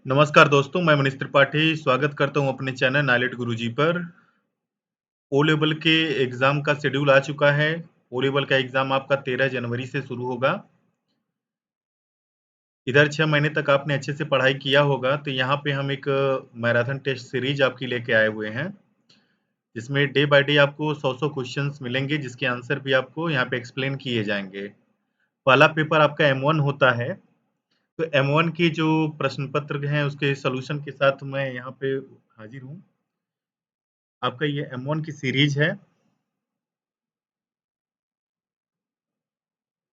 नमस्कार दोस्तों, मैं मनीष त्रिपाठी स्वागत करता हूँ अपने चैनल नॉलेज गुरुजी पर। ओ लेवल के एग्ज़ाम का शेड्यूल आ चुका है। ओ लेवल का एग्ज़ाम आपका 13 जनवरी से शुरू होगा। इधर 6 महीने तक आपने अच्छे से पढ़ाई किया होगा, तो यहाँ पे हम एक मैराथन टेस्ट सीरीज़ आपकी लेके आए हुए हैं, जिसमें डे बाय डे आपको 100-100 क्वेश्चंस मिलेंगे, जिसके आंसर भी आपको यहाँ पे एक्सप्लेन किए जाएँगे। पहला पेपर आपका M1 होता है, तो M1 के जो प्रश्न पत्र हैं, उसके सॉल्यूशन के साथ मैं यहाँ पे हाज़िर हूँ। आपका ये M1 की सीरीज़ है।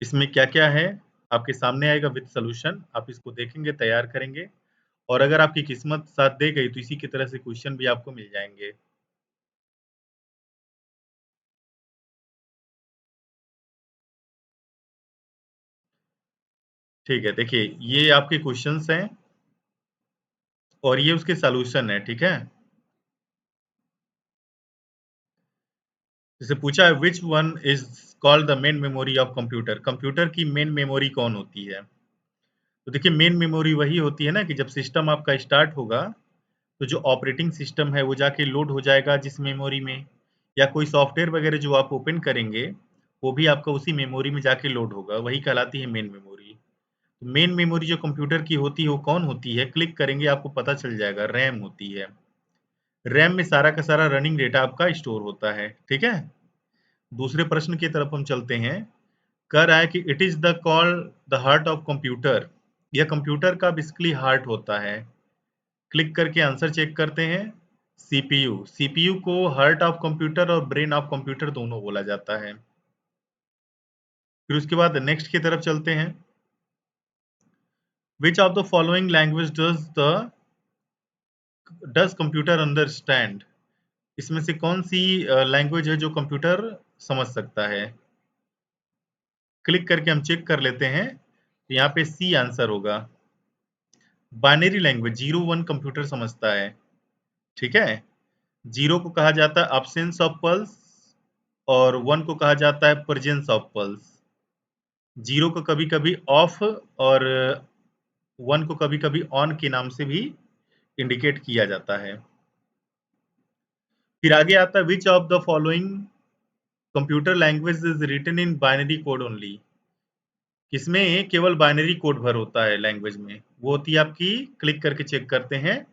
इसमें क्या-क्या है, आपके सामने आएगा विद सॉल्यूशन, आप इसको देखेंगे, तैयार करेंगे और अगर आपकी किस्मत साथ दे गई, तो इसी की तरह से क्वेश्चन भी आपको मिल जाएँगे। ठीक है, देखिए, ये आपके क्वेश्चन्स हैं और ये उसके सॉल्यूशन है, ठीक है? जैसे पूछा है which one is called the main memory of computer? Computer की मेन मेमोरी कौन होती है? तो देखिए, मेन मेमोरी वही होती है ना कि जब सिस्टम आपका स्टार्ट होगा, तो जो ऑपरेटिंग सिस्टम है वो जाके लोड हो जाएगा जिस मेमोरी में या कोई सॉफ्टवेयर वगैरह जो आप ओपन करेंगे, वो भी आपका उसी मेमोरी में जाके लोड होगा, वही कहलाती है मेन मेमोरी। मेन मेमोरी जो कंप्यूटर की होती है वो कौन होती है? क्लिक करेंगे आपको पता चल जाएगा, रैम होती है। रैम में सारा का सारा रनिंग डेटा आपका स्टोर होता है, ठीक है? दूसरे प्रश्न की तरफ हम चलते हैं। कह रहा है कि it is the call the heart of computer. यह कंप्यूटर का बेसिकली हार्ट होता है। क्लिक करके आंसर चेक करते हैं। सीपीयू। सीपीयू को हार्ट ऑफ कंप्यूटर और ब्रेन ऑफ कंप्यूटर दोनों बोला जाता है। फिर उसके बाद नेक्स्ट की तरफ चलते हैं। Which of the following language does computer understand? इसमें से कौन-सी लैंग्वेज है जो कंप्यूटर समझ सकता है? क्लिक करके हम चेक कर लेते हैं। यहाँ पे सी आंसर होगा। बाइनरी लैंग्वेज 0-1 कंप्यूटर समझता है, ठीक है? 0 को कहा जाता है अब्सेंस ऑफ पल्स और 1 को कहा जाता है प्रेजेंस ऑफ पल्स। 0 को कभी-कभी ऑफ और 1 को कभी-कभी ऑन के नाम से भी इंडिकेट किया जाता है। फिर आगे आता है which of the following computer language is written in binary code only? किसमें केवल बाइनरी कोड भर होता है लैंग्वेज में? वो होती है आपकी, क्लिक करके चेक करते हैं,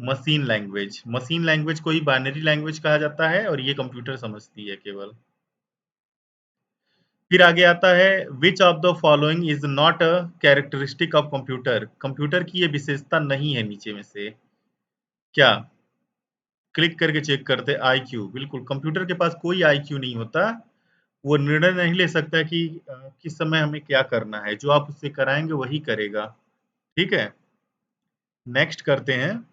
मशीन लैंग्वेज। मशीन लैंग्वेज को ही बाइनरी लैंग्वेज कहा जाता है और ये कंप्यूटर समझती है केवल। फिर आगे आता है which of the following is not a characteristic of computer? Computer की ये विशेषता नहीं है नीचे में से, क्या? क्लिक करके चेक करते हैं आईक्यू। बिल्कुल, कंप्यूटर के पास कोई आईक्यू नहीं होता। वो निर्णय नहीं ले सकता कि किस समय हमें क्या करना है। जो आप उससे कराएँगे वही करेगा, ठीक है? नेक्स्ट करते हैं।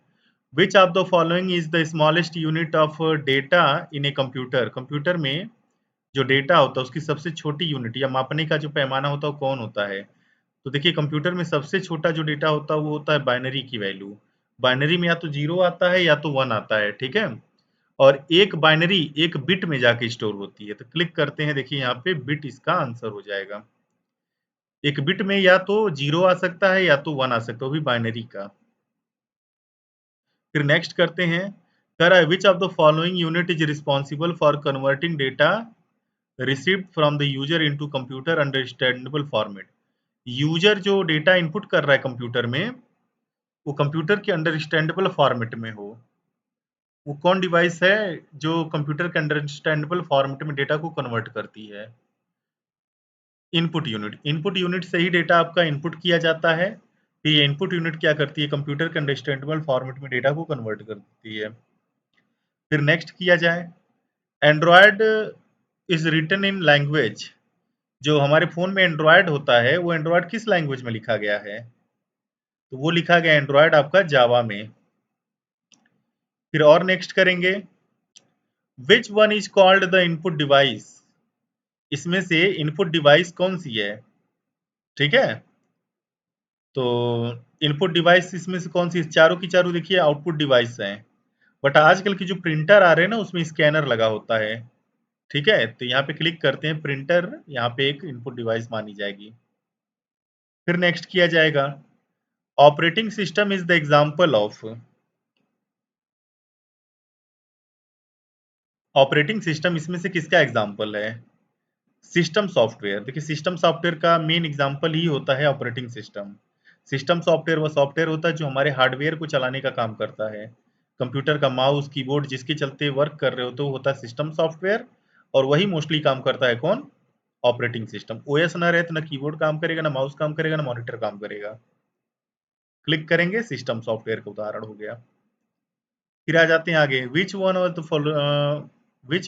Which of the following is the smallest unit of data in a computer? Computer में जो डेटा होता है उसकी सबसे छोटी यूनिट या मापने का जो पैमाना होता है वो कौन होता है? तो देखिए, कंप्यूटर में सबसे छोटा जो डेटा होता है वो होता है बाइनरी की वैल्यू। बाइनरी में या तो 0 आता है या तो 1 आता है, ठीक है? और एक बाइनरी 1 बिट में जाके स्टोर होती है। तो क्लिक करते हैं, देखिए यहाँ पे बिट इसका आंसर हो जाएगा। 1 बिट में या तो 0 आ सकता है या तो 1 आ सकता है, वो भी बाइनरी का। फिर नेक्स्ट करते हैं। कह रहा है which of the following unit is responsible for converting data received from the user into computer understandable format? User जो डेटा इनपुट कर रहा है कंप्यूटर में, वो कंप्यूटर के अंडरस्टैंडेबल फॉर्मेट में हो। वो कौन डिवाइस है जो कंप्यूटर के अंडरस्टैंडेबल फॉर्मेट में डेटा को कन्वर्ट करती है? Input unit. इनपुट यूनिट से ही डेटा आपका इनपुट किया जाता है। फिर ये इनपुट यूनिट क्या करती है? कंप्यूटर के अंडरस्टैंडेबल फॉर्मेट में डेटा को कन्वर्ट कर देती है। फिर नेक्स्ट किया जाए। Android is written in language. जो हमारे फ़ोन में एंड्रॉयड होता है, वो एंड्रॉयड किस लैंग्वेज में लिखा गया है? तो वो लिखा गया एंड्रॉयड आपका जावा में। फिर और नेक्स्ट करेंगे। Which one is called the input device? इसमें से इनपुट डिवाइस कौन-सी है? ठीक है? तो इनपुट डिवाइस इसमें से कौन-सी है? चारों की चारों देखिए आउटपुट डिवाइस हैं। बट आजकल की जो प्रिंटर आ रहे हैं ना, उसमें स्कैनर लगा होता है। ठीक है? तो यहाँ पे क्लिक करते हैं, प्रिंटर यहाँ पे एक इनपुट डिवाइस मानी जाएगी। फिर नेक्स्ट किया जाएगा। Operating system is the example of, operating system इसमें से किसका एग्जाम्पल है? System software. देखिए सिस्टम सॉफ्टवेयर का मेन एग्जाम्पल ही होता है ऑपरेटिंग सिस्टम। सिस्टम सॉफ्टवेयर वह सॉफ्टवेयर होता है जो हमारे हार्डवेयर को चलाने का काम करता है। कंप्यूटर का माउस कीबोर्ड जिसके चलते वर्क कर रहे हो तो होता है सिस्टम सॉफ्टवेयर, और वही मोस्टली काम करता है कौन? Operating system. ओएस ना रहे तो ना कीबोर्ड काम करेगा, ना माउस काम करेगा, ना मॉनिटर काम करेगा। क्लिक करेंगे, सिस्टम सॉफ्टवेयर का उदाहरण हो गया। फिर आ जाते हैं आगे, which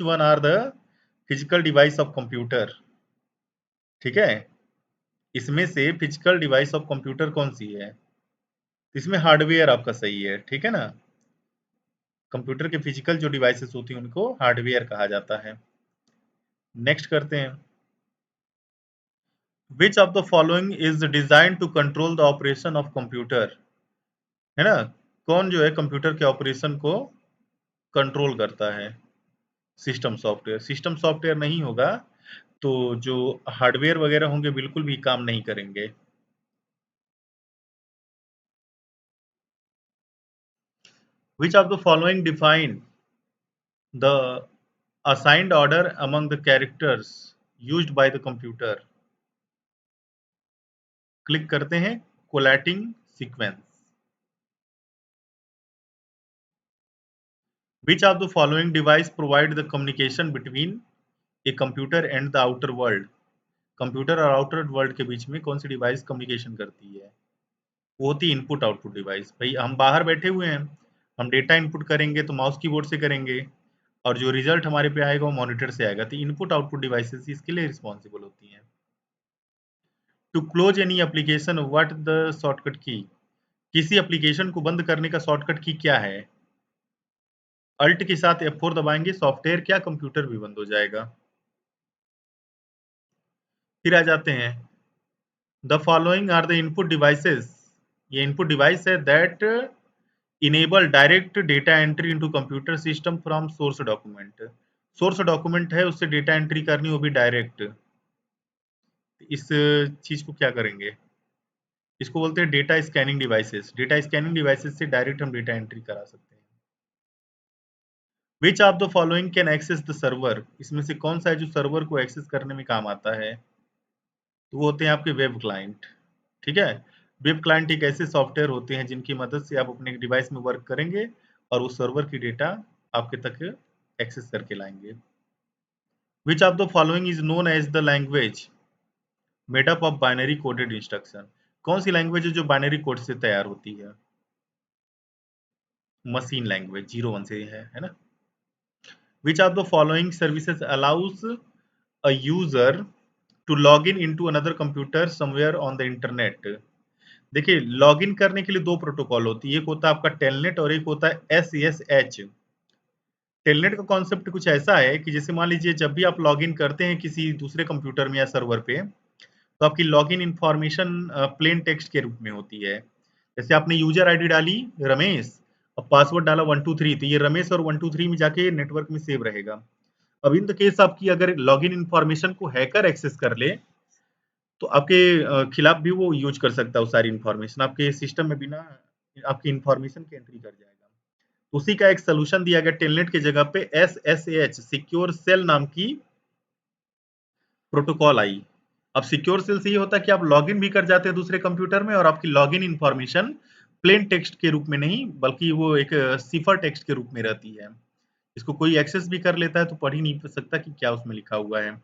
one are the physical device of computer. ठीक है, इसमें से फिजिकल डिवाइस ऑफ कंप्यूटर कौन सी है? इसमें हार्डवेयर आपका सही है, ठीक है ना। कंप्यूटर के फिजिकल जो डिवाइसेस होती हैं उनको हार्डवेयर कहा जाता है। नेक्स्ट करते हैं, which of the following is design to control the operation of computer. है ना, कौन जो है कंप्यूटर के ऑपरेशन को कंट्रोल करता है? System software. सिस्टम सॉफ्टवेयर नहीं होगा तो जो हार्डवेयर वगैरह होंगे बिल्कुल भी काम नहीं करेंगे। Which of the following define the assigned order among the characters used by the computer। Click करते हैं, collating sequence. Which of the following device provide the communication between a computer and the outer world. Computer और outer world के बीच में कौन सी device communication करती है? वो होती है इनपुट आउटपुट डिवाइस। भाई हम बाहर बैठे हुए हैं, हम डेटा इनपुट करेंगे तो माउस कीबोर्ड से करेंगे, और जो रिजल्ट हमारे पे आएगा वो मॉनिटर से आएगा। तो इनपुट आउटपुट डिवाइसेस इसके लिए रिस्पॉन्सिबल होती हैं। To close any application what the shortcut key. किसी एप्लीकेशन को बंद करने का शॉर्टकट की क्या है? अल्ट के साथ F4 दबाएंगे, सॉफ्टवेयर क्या कंप्यूटर भी बंद हो जाएगा। फिर आ जाते हैं, the following are the input devices. ये इनपुट डिवाइस है that enable direct data entry into computer system from source document. Source document है उससे डेटा एंट्री करनी, वो भी डायरेक्ट। इस चीज को क्या करेंगे? इसको बोलते हैं data scanning devices. Data scanning devices से डायरेक्ट हम डेटा एंट्री करा सकते हैं। Which of the following can access the server. इसमें से कौन सा है जो सर्वर को एक्सेस करने में काम आता है? तो वो होते हैं आपके वेब क्लाइंट। ठीक है, वेब क्लाइंट एक ऐसे सॉफ्टवेयर होते हैं जिनकी मदद से आप अपने डिवाइस में वर्क करेंगे और उस सर्वर की डेटा आपके तक एक्सेस करके लाएंगे। Which of the following is known as the language made up of binary coded instruction. कौन सी लैंग्वेज है जो बाइनरी कोड से तैयार होती है? मशीन लैंग्वेज, 0 1 से है ना। Which of the following services allows a user to log in into another computer somewhere on the internet. देखिए लॉगिन करने के लिए दो प्रोटोकॉल होती है, एक होता है आपका टेलनेट और एक होता है SSH। टेलनेट का कॉन्सेप्ट कुछ ऐसा है कि जैसे मान लीजिए जब भी आप लॉगिन करते हैं किसी दूसरे कंप्यूटर में या सर्वर पे, तो आपकी लॉगिन इंफॉर्मेशन प्लेन टेक्स्ट के रूप में होती है। जैसे आपने यूजर आईडी डाली रमेश और पासवर्ड डाला 123, तो ये रमेश और 123 में जाके नेटवर्क में सेव रहेगा। अब इन द केस आपकी अगर लॉगिन इंफॉर्मेशन को हैकर एक्सेस कर ले तो आपके खिलाफ भी वो यूज कर सकता है वो सारी इंफॉर्मेशन, आपके सिस्टम में बिना आपकी इंफॉर्मेशन के एंट्री कर जाएगा। उसी का एक सोल्यूशन दिया गया टेलनेट की जगह पे SSH सिक्योर सेल नाम की प्रोटोकॉल आई। अब सिक्योर सेल से ये होता है कि आप लॉगिन भी कर जाते हैं दूसरे कंप्यूटर में और आपकी लॉगिन इंफॉर्मेशन प्लेन टेक्स्ट के रूप में नहीं बल्कि वो एक सिफर टेक्स्ट के रूप में रहती है। इसको कोई एक्सेस भी कर लेता है तो पढ़ ही नहीं सकता कि क्या उसमें लिखा हुआ है।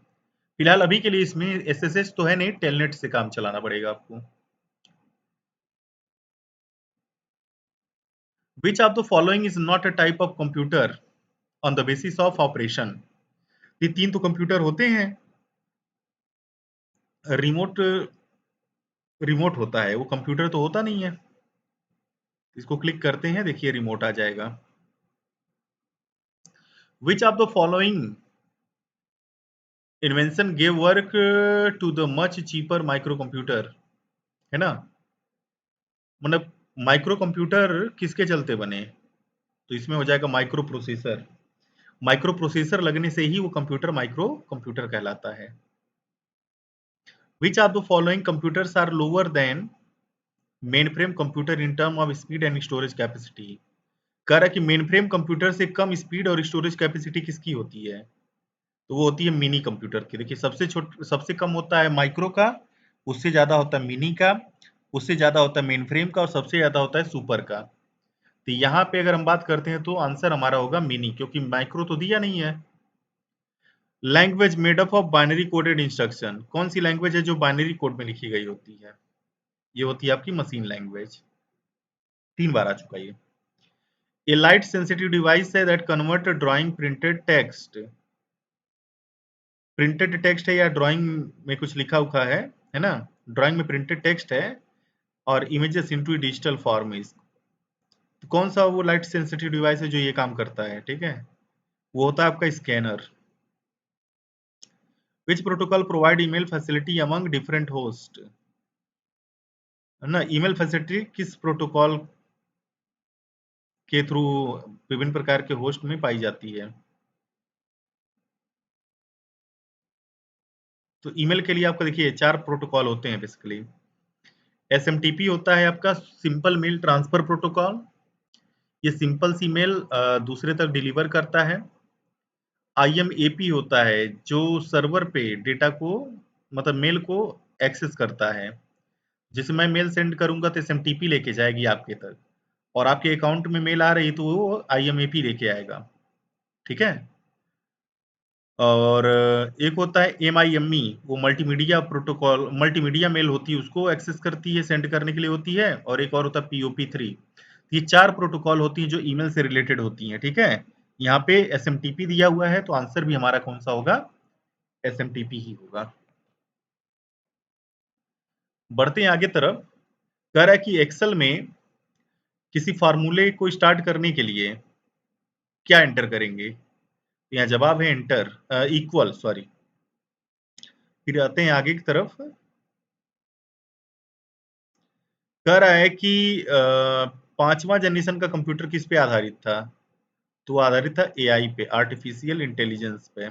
फिलहाल अभी के लिए इसमें SSH तो है नहीं, टेलनेट से काम चलाना पड़ेगा आपको। Which of the following is not a type of computer on the basis of operation। ये तीन तो कंप्यूटर होते हैं, रिमोट रिमोट होता है, वो कंप्यूटर तो होता नहीं है। इसको क्लिक करते हैं, देखिए रिमोट आ जाएगा। Which of the following invention gave work to the much cheaper microcomputer। है ना, मतलब माइक्रो कंप्यूटर किसके चलते बने? तो इसमें हो जाएगा माइक्रो प्रोसेसर। माइक्रो प्रोसेसर लगने से ही वो कंप्यूटर माइक्रो कंप्यूटर कहलाता है। Which of the following computers are lower than main frame computer in term of speed and storage capacity. कह रहा है कि मेन फ्रेम कंप्यूटर से कम स्पीड और स्टोरेज कैपेसिटी किसकी होती है? तो वो होती है मिनी कंप्यूटर की। देखिए सबसे कम होता है माइक्रो का, उससे ज्यादा होता है मिनी का, उससे ज्यादा होता है मेन फ्रेम का और सबसे ज्यादा होता है सुपर का। तो यहाँ पे अगर हम बात करते हैं तो आंसर हमारा होगा मिनी, क्योंकि माइक्रो तो दिया नहीं है। Language made up of binary coded instruction. कौन सी लैंग्वेज है जो बाइनरी कोड में लिखी गई होती है? ये होती है आपकी मशीन लैंग्वेज। 3 बार आ चुका ये। ए लाइट सेंसिटिव डिवाइस है that convert drawing printed text. Printed text है या ड्राइंग में कुछ लिखा उखा है ना? ड्राइंग में प्रिंटेड टेक्स्ट है और इमेजेस इनटू डिजिटल फॉर्म। इस तो कौन सा वो लाइट सेंसिटिव डिवाइस है जो ये काम करता है? ठीक है, वो होता है आपका स्कैनर। विच protocol provide email facility among different host. है ना? ईमेल फैसिलिटी किस प्रोटोकॉल के थ्रू विभिन्न प्रकार के होस्ट में पाई जाती है? तो ईमेल के लिए आपका देखिए 4 प्रोटोकॉल होते हैं बेसिकली। एसएमटीपी होता है आपका सिंपल मेल ट्रांसफर प्रोटोकॉल। ये सिंपल सी मेल दूसरे तक डिलीवर करता है। आईएमएपी होता है जो सर्वर पे डेटा को, मतलब मेल को एक्सेस करता है। जैसे मैं मेल सेंड करूंगा तो एसएमटीपी लेके जाएगी आपके तक, और आपके अकाउंट में मेल आ रही तो वो आईएमएपी लेके आएगा। ठीक है। और एक होता है एमआईएमई, वो मल्टीमीडिया प्रोटोकॉल, मल्टीमीडिया मेल होती है उसको एक्सेस करती है, सेंड करने के लिए होती है। और एक और होता है पीओपी 3। ये 4 प्रोटोकॉल होती हैं जो ईमेल से रिलेटेड होती हैं। ठीक है, यहाँ पे एसएमटीपी दिया हुआ है तो आंसर भी हमारा कौन सा होगा? एसएमटीपी ही होगा। बढ़ते हैं आगे तरफ। कह रहा है कि एक्सेल में किसी फार्मूले को स्टार्ट करने के लिए क्या एंटर करेंगे? तो यहाँ जवाब है एंटर इक्वल, सॉरी। फिर आते हैं आगे की तरफ। कह रहा है कि 5वां जनरेशन का कंप्यूटर किस पे आधारित था? तो आधारित था एआई पे, आर्टिफिशियल इंटेलिजेंस पे।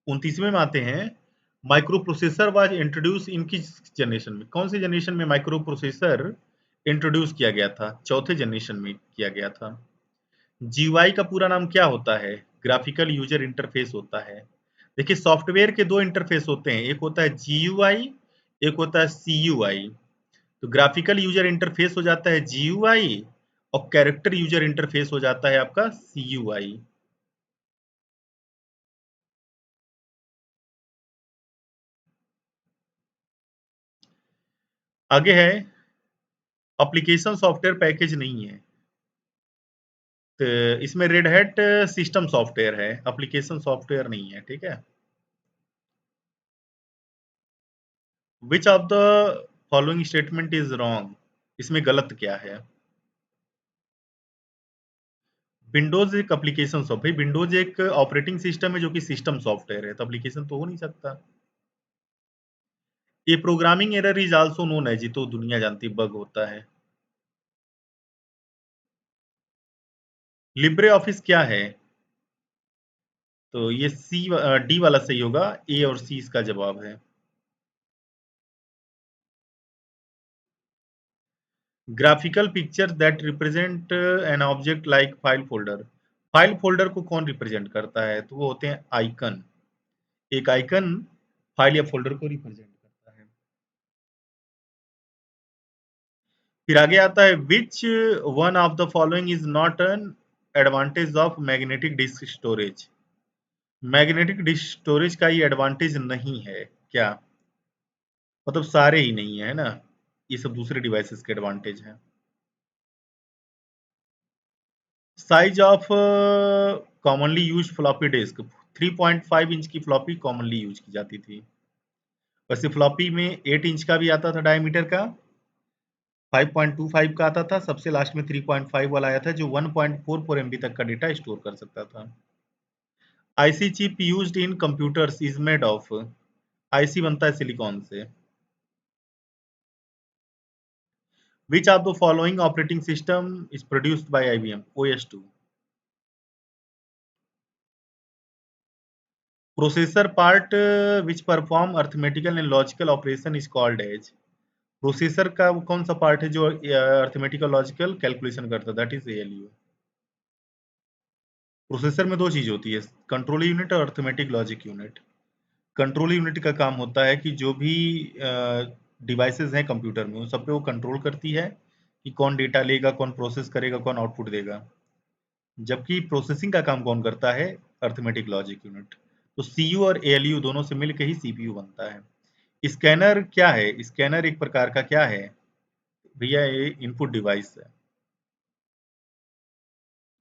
29वें में आते हैं। माइक्रो प्रोसेसर वाज इंट्रोड्यूस इन किस जनरेशन में? कौन सी जनरेशन में माइक्रो प्रोसेसर इंट्रोड्यूस किया गया था? चौथे जनरेशन में किया गया था। जीयूआई का पूरा नाम क्या होता है? ग्राफिकल यूजर इंटरफेस होता है। देखिए सॉफ्टवेयर के 2 इंटरफेस होते हैं, एक होता है जीयूआई, एक होता है सीयूआई। तो ग्राफिकल यूजर इंटरफेस हो जाता है जीयूआई और कैरेक्टर यूजर इंटरफेस हो जाता है आपका सीयूआई। आगे है एप्लीकेशन सॉफ्टवेयर पैकेज नहीं है, तो इसमें रेड हैट सिस्टम सॉफ्टवेयर है, एप्लीकेशन सॉफ्टवेयर नहीं है। ठीक है। विच of the following statement is wrong. इसमें गलत क्या है? विंडोज एक एप्लीकेशन सॉफ्ट, भाई विंडोज एक ऑपरेटिंग सिस्टम है जो कि सिस्टम सॉफ्टवेयर है, तो एप्लीकेशन तो हो नहीं सकता। ये programming error is also known है जी, तो दुनिया जानती बग होता है। लिब्रे ऑफिस क्या है? तो ये डी वाला सही होगा, ए और सी इसका जवाब है। Graphical picture that represent an object like file folder. File folder को कौन रिप्रेजेंट करता है? तो वो होते हैं आइकन। एक आइकन फाइल या फोल्डर को रिप्रेजेंट करता है। फिर आगे आता है which one of the following is not an advantage of magnetic disk storage. Magnetic disk storage का ये एडवांटेज नहीं है क्या? मतलब सारे ही नहीं है ना, ये सब दूसरे डिवाइसेस के एडवांटेज हैं। Size of commonly use floppy disk. 3.5 inch की फ्लॉपी कॉमनली यूज की जाती थी। वैसे फ्लॉपी में 8 इंच का भी आता था डायमीटर का, 5.25 का आता था, सबसे लास्ट में 3.5 वाला आया था जो 1.44 एमबी तक का डेटा स्टोर कर सकता था। IC chip used in computers is made of. IC बनता है सिलिकॉन से। Which of the following operating system is produced by IBM? OS2। Processor part which perform arithmetical and logical operation is called as. Processor का वो कौन सा part है जो arithmetic और लॉजिकल कैलकुलेशन करता है? That is ALU. प्रोसेसर में दो चीज होती है, कंट्रोल यूनिट और arithmetic logic unit. Control unit का काम होता है कि जो भी डिवाइसेस हैं कंप्यूटर में उन सब पे वो कंट्रोल करती है कि कौन डेटा लेगा, कौन प्रोसेस करेगा, कौन आउटपुट देगा। जबकि प्रोसेसिंग का काम कौन करता है? Arithmetic logic unit. तो सीयू और एएलयू दोनों से मिलकर ही सीपीयू बनता है। स्कैनर क्या है? स्कैनर एक प्रकार का क्या है भैया? ये इनपुट डिवाइस है।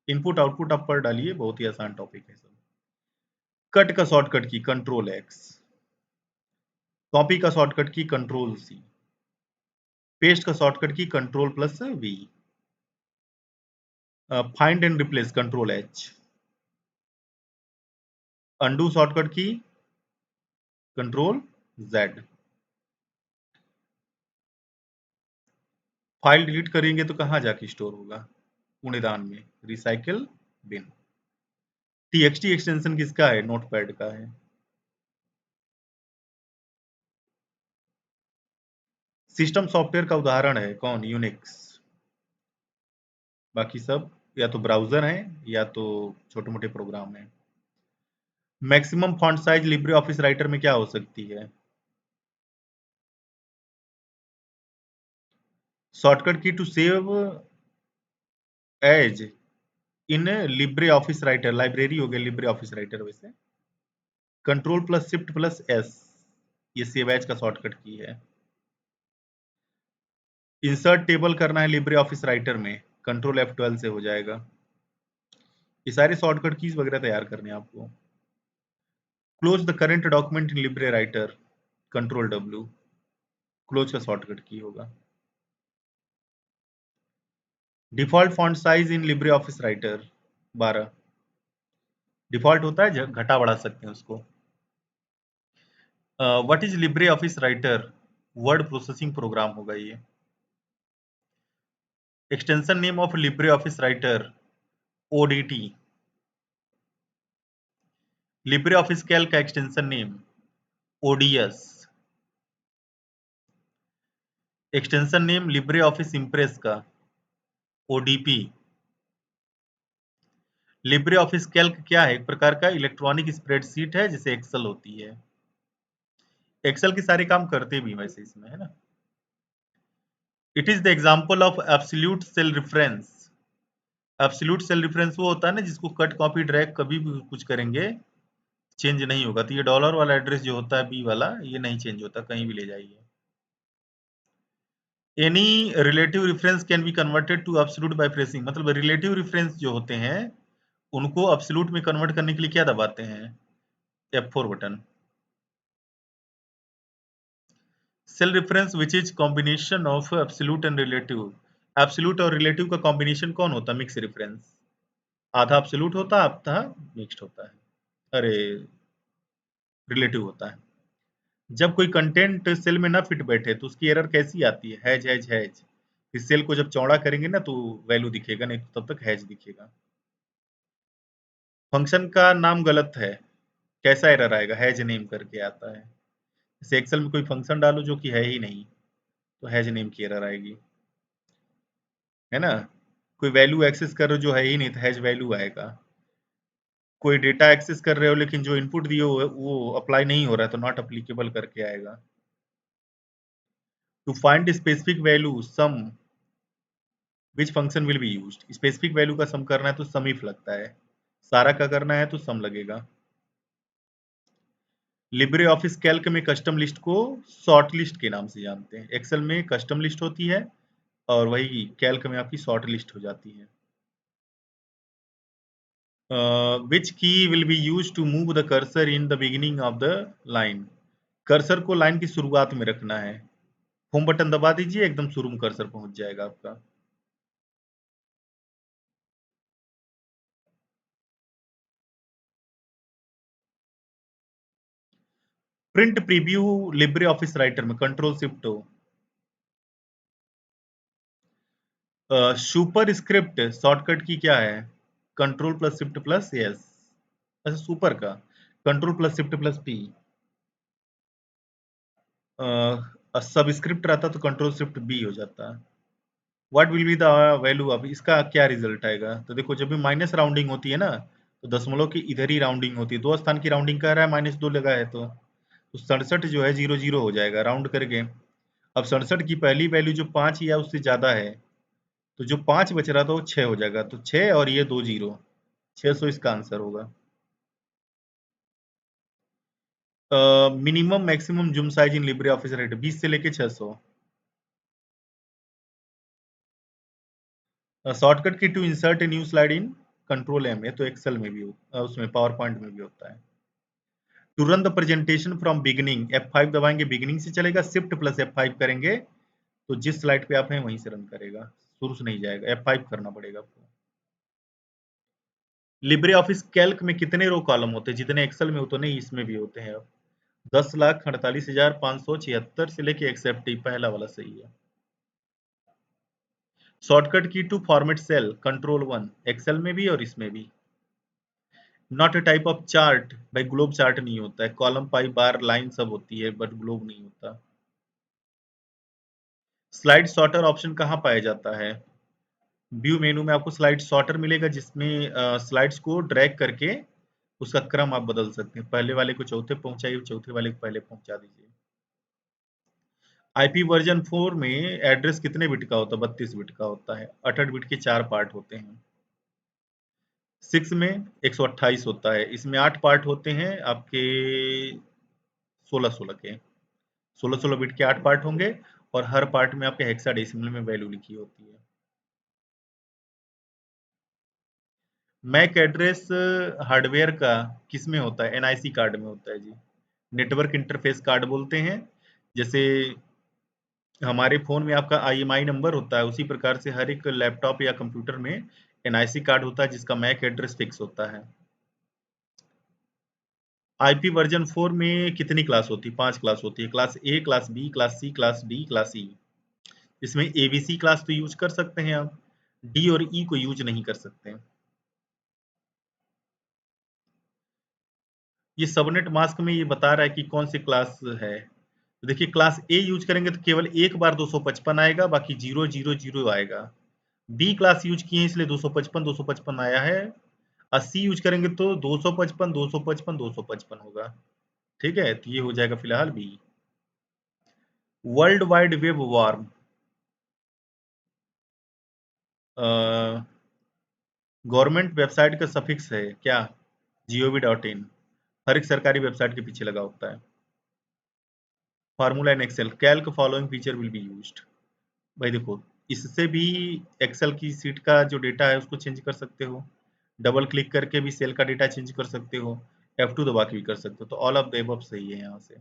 इनपुट आउटपुट आप पढ़ डालिए, बहुत ही आसान टॉपिक है सब। कट का shortcut key control X, copy का shortcut key control C, paste का shortcut key control plus V, find and replace control H, undo shortcut key control Z. File delete करेंगे तो कहाँ जाके स्टोर होगा? कूड़ेदान में, रिसाइकिल बिन। टीएक्सटी एक्सटेंशन किसका है? नोटपैड का है। सिस्टम सॉफ्टवेयर का उदाहरण है कौन? यूनिक्स। बाकी सब या तो ब्राउजर हैं या तो छोटे मोटे प्रोग्राम हैं। Maximum font size Libre office Writer में क्या हो सकती है? Shortcut key to save as in Libre office Writer, library हो गया लिब्रे ऑफिस राइटर। वैसे control plus shift plus S, ये सेव एज का शॉर्टकट की है। इंसर्ट टेबल करना है लिब्रे ऑफिस राइटर में, कंट्रोल F12 से हो जाएगा। ये सारे शॉर्टकट कीज वगैरह तैयार करने हैं आपको। Close the current document in Libre Writer, control W, close का शॉर्टकट की होगा। Default font size in Libre office Writer 12। Default होता है, घटा बढ़ा सकते हैं उसको। What is Libre office Writer? Word processing program होगा ये। Extension name of Libre office Writer ODT। Libre Office Calc का extension name ODS। Extension name Libre Office Impress का ODP। लिब्रे ऑफिस कैल्क क्या है? एक प्रकार का इलेक्ट्रॉनिक स्प्रेडशीट है जिसे एक्सेल होती है। एक्सेल के सारे काम करते भी वैसे इसमें, है ना। It is the example of absolute cell reference. Absolute cell reference वो होता है ना जिसको कट कॉपी ड्रैग कभी भी कुछ करेंगे चेंज नहीं होगा। तो ये डॉलर वाला एड्रेस जो होता है बी वाला, ये नहीं चेंज होता, कहीं भी ले जाइए। Any relative reference can be converted to absolute by pressing. मतलब रिलेटिव रेफरेंस जो होते हैं उनको एब्सोल्यूट में कन्वर्ट करने के लिए क्या दबाते हैं? F4 button. Cell reference which is combination of absolute and relative. Absolute और रिलेटिव का कॉम्बिनेशन कौन होता है? Mix reference. आधा एब्सोल्यूट होता है, आधा मिक्स्ड होता है, अरे रिलेटिव होता है। जब कोई कंटेंट सेल में ना फिट बैठे तो उसकी एरर कैसी आती है? Has has has. इस सेल को जब चौड़ा करेंगे ना तो वैल्यू दिखेगा, नहीं तो तब तक हैज दिखेगा। फंक्शन का नाम गलत है, कैसा एरर आएगा? हैज नेम करके आता है। जैसे एक्सेल में कोई फंक्शन डालो जो कि है ही नहीं तो हैज नेम की एरर आएगी, है ना। कोई वैल्यू एक्सेस कर रहे हो जो है ही नहीं तो हैज वैल्यू आएगा। कोई डेटा एक्सेस कर रहे हो लेकिन जो इनपुट दिए हो वो अप्लाई नहीं हो रहा है तो नॉट अप्लीकेबल करके आएगा। To find specific value sum which function will be used. Specific value का सम करना है तो सम इफ लगता है, सारा का करना है तो सम लगेगा। लिब्रे ऑफिस कैल्क में कस्टम लिस्ट को शॉर्ट लिस्ट के नाम से जानते हैं। एक्सेल में कस्टम लिस्ट होती है और वही कैल्क में आपकी शॉर्ट लिस्ट हो जाती है। Which key will be used to move the cursor in the beginning of the line. Cursor को लाइन की शुरुआत में रखना है। होम बटन दबा दीजिए, एकदम शुरू में कर्सर पहुंच जाएगा आपका। Print preview Libre office Writer में कंट्रोल शिफ्ट हो। सुपर स्क्रिप्ट शॉर्टकट की क्या है? Control plus shift plus S. अच्छा सुपर का control plus shift plus P. Subscript रहता तो कंट्रोल शिफ्ट बी हो जाता। What will be the value? अब इसका क्या रिजल्ट आएगा? तो देखो जब भी माइनस राउंडिंग होती है ना, तो दशमलव की इधर ही राउंडिंग होती है। 2 स्थान की राउंडिंग कर रहा है, -2 लगा है तो 67 जो है 00 हो जाएगा राउंड करके। अब 67 की पहली वैल्यू जो 5 ही है उससे ज़्यादा है, तो जो 5 बच रहा था वो 6 हो जाएगा। तो 6 और ये 2 0, 600 इसका आंसर होगा। Minimum maximum zoom size in Libre office rate 20 से लेके 600। Shortcut key to insert a new slide in control M, है तो एक्सेल में भी उसमें पावर पॉइंट में भी होता है। To run the presentation from beginning, F5 दबाएंगे बिगिनिंग से चलेगा, शिफ्ट प्लस F5 करेंगे तो जिस स्लाइड पे आप हैं वहीं से रन करेगा, शुरू से नहीं जाएगा, F5 करना पड़ेगा आपको। लिब्रे ऑफिस कैल्क में कितने रो कॉलम होते हैं? जितने एक्सेल में उतने ही इसमें भी होते हैं। अब 10,48,576 से लेके एक्सेप्ट पहला वाला सही है। Shortcut key to format cell control 1, Excel में भी और इसमें भी। Not a type of chart, भाई ग्लोब चार्ट नहीं होता है, कॉलम पाई बार लाइन सब होती है बट ग्लोब नहीं होता। स्लाइड सॉर्टर ऑप्शन कहाँ पाया जाता है? व्यू मेनू में आपको स्लाइड सॉर्टर मिलेगा, जिसमें स्लाइड्स को ड्रैग करके उसका क्रम आप बदल सकते हैं। पहले वाले को चौथे पहुंचाइए, चौथे वाले को पहले पहुंचा दीजिए। आईपी वर्जन 4 में एड्रेस कितने बिट का होता है? 32 बिट का होता है। 68 बिट के 4 पार्ट होते हैं। 6 में 128 होता है। इसमें 8 पार्ट होते हैं आपके 16-16 के। 16-16 बिट के 8 पार्ट होंगे और हर पार्ट में आपके हेक्साडेसिमल में वैल्यू लिखी होती है। मैक एड्रेस हार्डवेयर का किस में होता है? एनआईसी कार्ड में होता है जी। नेटवर्क इंटरफेस कार्ड बोलते हैं। जैसे हमारे फ़ोन में आपका आईएमआई नंबर होता है, उसी प्रकार से हर एक लैपटॉप या कंप्यूटर में एनआईसी कार्ड होता है जिसका मैक एड्रेस फिक्स होता है। आईपी वर्जन 4 में कितनी क्लास होती है? 5 क्लास होती है। Class A, class B, class C, class D, class E. इसमें एबीसी क्लास तो यूज कर सकते हैं आप, डी और ई को यूज नहीं कर सकते। ये सबनेट मास्क में ये बता रहा है कि कौन सी क्लास है। तो देखिए क्लास ए यूज करेंगे तो केवल एक बार 255 आएगा, बाकी 000 आएगा। बी क्लास यूज किए इसलिए 255 255 आया है। 80 यूज करेंगे तो 255 255 255 होगा। ठीक है, तो ये हो जाएगा फिलहाल बी। वर्ल्ड वाइड वेब वार्म गवर्नमेंट वेबसाइट का सफिक्स है क्या? gov.in। हर एक सरकारी वेबसाइट के पीछे लगा होता है। Formula in Excel Calc following feature will be used. भाई देखो, इससे भी एक्सेल की सीट का जो डेटा है उसको चेंज कर सकते हो। डबल क्लिक करके भी सेल का डेटा चेंज कर सकते हो। F2 दबा के भी कर सकते हो। तो ऑल ऑफ द एबव सही है यहाँ से।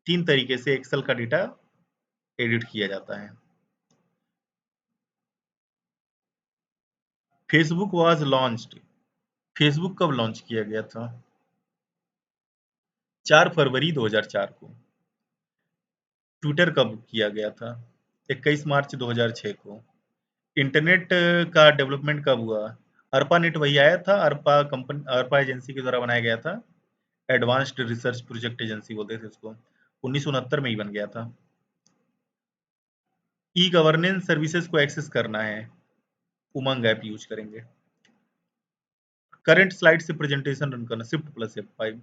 3 तरीके से एक्सेल का डेटा एडिट किया जाता है। फेसबुक वाज लॉन्च्ड, फेसबुक कब लॉन्च किया गया था? 4 फरवरी 2004 को। ट्विटर कब किया गया था? 21 मार्च 2006 को। इंटरनेट का डेवलपमेंट कब हुआ? अर्पा नेट वही आया था, अर्पा कंपनी, अर्पा एजेंसी के द्वारा बनाया गया था। एडवांस्ड रिसर्च प्रोजेक्ट एजेंसी बोलते थे उसको। 1969 में ही बन गया था। ई गवर्नेंस सर्विसेज को एक्सेस करना है, उमंग ऐप यूज करेंगे। करंट स्लाइड से प्रेजेंटेशन रन करना, शिफ्ट प्लस F5।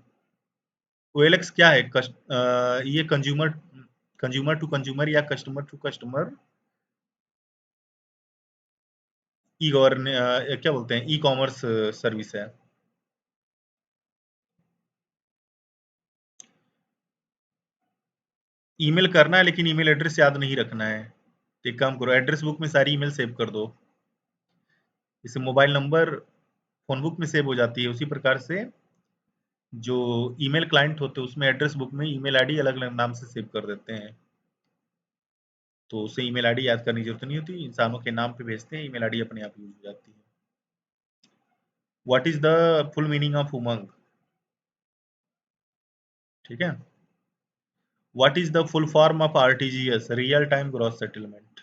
OLX क्या है? ये कंज्यूमर कंज्यूमर टू कंज्यूमर या कस्टमर टू कस्टमर ई गवर्ने क्या बोलते हैं, ई कॉमर्स सर्विस है। ईमेल करना है लेकिन ईमेल एड्रेस याद नहीं रखना है। तो एक काम करो, एड्रेस बुक में सारी ईमेल सेव कर दो। जैसे मोबाइल नंबर फोन बुक में सेव हो जाती है, उसी प्रकार से जो ईमेल क्लाइंट होते हैं उसमें एड्रेस बुक में ईमेल आईडी अलग अलग नाम से सेव कर देते हैं। तो उससे ईमेल आईडी याद करने की जरूरत नहीं होती, इंसानों के नाम पे भेजते हैं, ईमेल आईडी अपने आप यूज हो जाती है। What is the full meaning of Umang? ठीक है। What is the full form of RTGS? Real time gross settlement.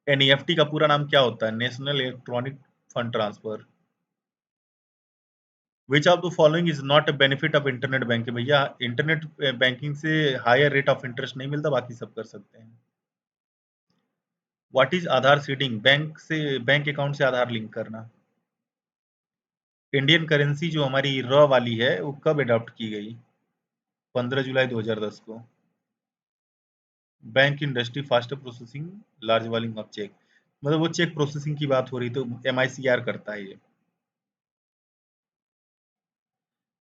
NEFT का पूरा नाम क्या होता है? National electronic fund transfer. Which of the following is not a benefit of internet banking? भैया internet banking से हायर रेट ऑफ इंटरेस्ट नहीं मिलता, बाकी सब कर सकते हैं। What is Aadhaar seeding? Bank account से आधार लिंक करना। इंडियन करेंसी जो हमारी रॉ वाली है वो कब अडॉप्ट की गई? 15 जुलाई 2010 को। Bank industry faster processing large volume of cheque, मतलब वो चेक प्रोसेसिंग की बात हो रही, तो MICR करता है ये।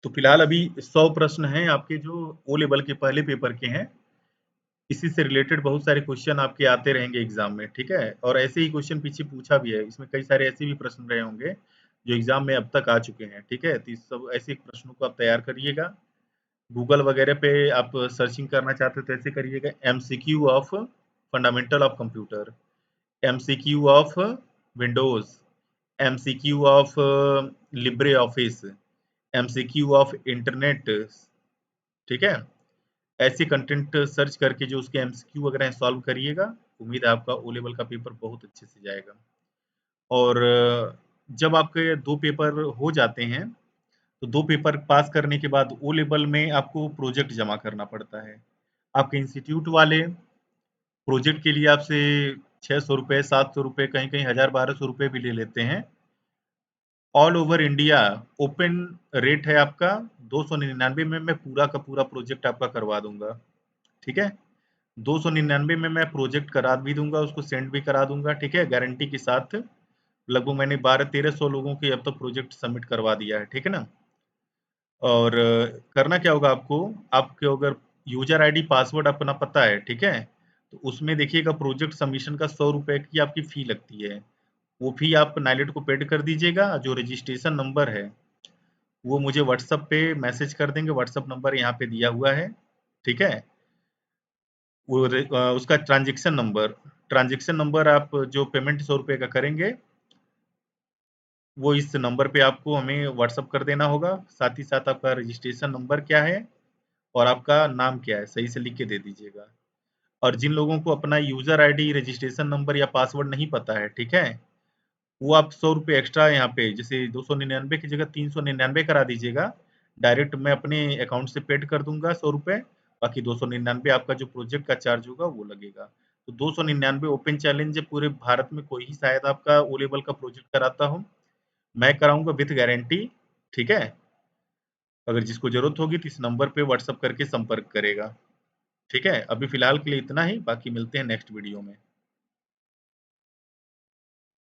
तो फिलहाल अभी 100 प्रश्न हैं आपके जो ओ लेवल के पहले पेपर के हैं। इसी से रिलेटेड बहुत सारे क्वेश्चन आपके आते रहेंगे एग्जाम में, ठीक है? और ऐसे ही क्वेश्चन पीछे पूछा भी है, इसमें कई सारे ऐसे भी प्रश्न रहे होंगे जो एग्जाम में अब तक आ चुके हैं, ठीक है? तो इस सब ऐसे प्रश्नों को आप तैयार करिएगा। गूगल वगैरह पे आप सर्चिंग करना चाहते हो तो ऐसे करिएगा, MCQ of fundamental of computer, MCQ of Windows, MCQ of Libre office, MCQ of internet, ठीक है? ऐसे कंटेंट सर्च करके जो उसके MCQ वगैरह हैं सॉल्व करिएगा। उम्मीद है आपका ओ लेवल का पेपर बहुत अच्छे से जाएगा। और जब आपके 2 पेपर हो जाते हैं, तो 2 पेपर पास करने के बाद ओ लेवल में आपको प्रोजेक्ट जमा करना पड़ता है। आपके इंस्टीट्यूट वाले प्रोजेक्ट के लिए आपसे ₹600, ₹700, कहीं-कहीं ₹1000-1200 भी ले लेते हैं। All over India open rate है आपका 299 में मैं पूरा का पूरा प्रोजेक्ट आपका करवा दूँगा, ठीक है? 299 में मैं प्रोजेक्ट करा भी दूँगा, उसको सेंड भी करा दूँगा, ठीक है? गारंटी के साथ। लगभग मैंने 1200-1300 लोगों के अब तक प्रोजेक्ट सबमिट करवा दिया है, ठीक है ना? और करना क्या होगा आपको, आपको अगर यूज़र आईडी पासवर्ड अपना पता है, ठीक है? तो उसमें देखिएगा प्रोजेक्ट सबमिशन का ₹100 की आपकी फ़ी लगती है। वो फ़ी आप नाइलेट को पेड कर दीजिएगा, जो रजिस्ट्रेशन नंबर है, वो मुझे व्हाट्सएप पे मैसेज कर देंगे, व्हाट्सएप नंबर यहाँ पे दिया हुआ है, ठीक है? उसका ट्रांज़ैक्शन नंबर आप जो पेमेंट ₹100 का करेंगे, वो इस नंबर पे आपको हमें व्हाट्सएप कर देना होगा। साथ ही साथ आपका रजिस्ट्रेशन नंबर क्या है और आपका नाम क्या है, सही से लिख के दे दीजिएगा। और जिन लोगों को अपना यूज़र आईडी, रजिस्ट्रेशन नंबर या पासवर्ड नहीं पता है, ठीक है? वो आप ₹100 एक्स्ट्रा यहाँ पे जैसे 299 की जगह 399 करा दीजिएगा। डायरेक्ट मैं अपने अकाउंट से पेड कर दूँगा ₹100, बाकी 299 आपका जो प्रोजेक्ट का चार्ज होगा वो लगेगा। तो 299 ओपन चैलेंज है, पूरे भारत में कोई ही शायद आपका ओ लेवल का प्रोजेक्ट कराता हो। मैं कराऊँगा विथ गारंटी, ठीक है? अगर जिसको ज़रूरत होगी तो इस नंबर पे व्हाट्सएप करके संपर्क करेगा, ठीक है? अभी फ़िलहाल के लिए इतना ही, बाकी मिलते हैं नेक्स्ट वीडियो में।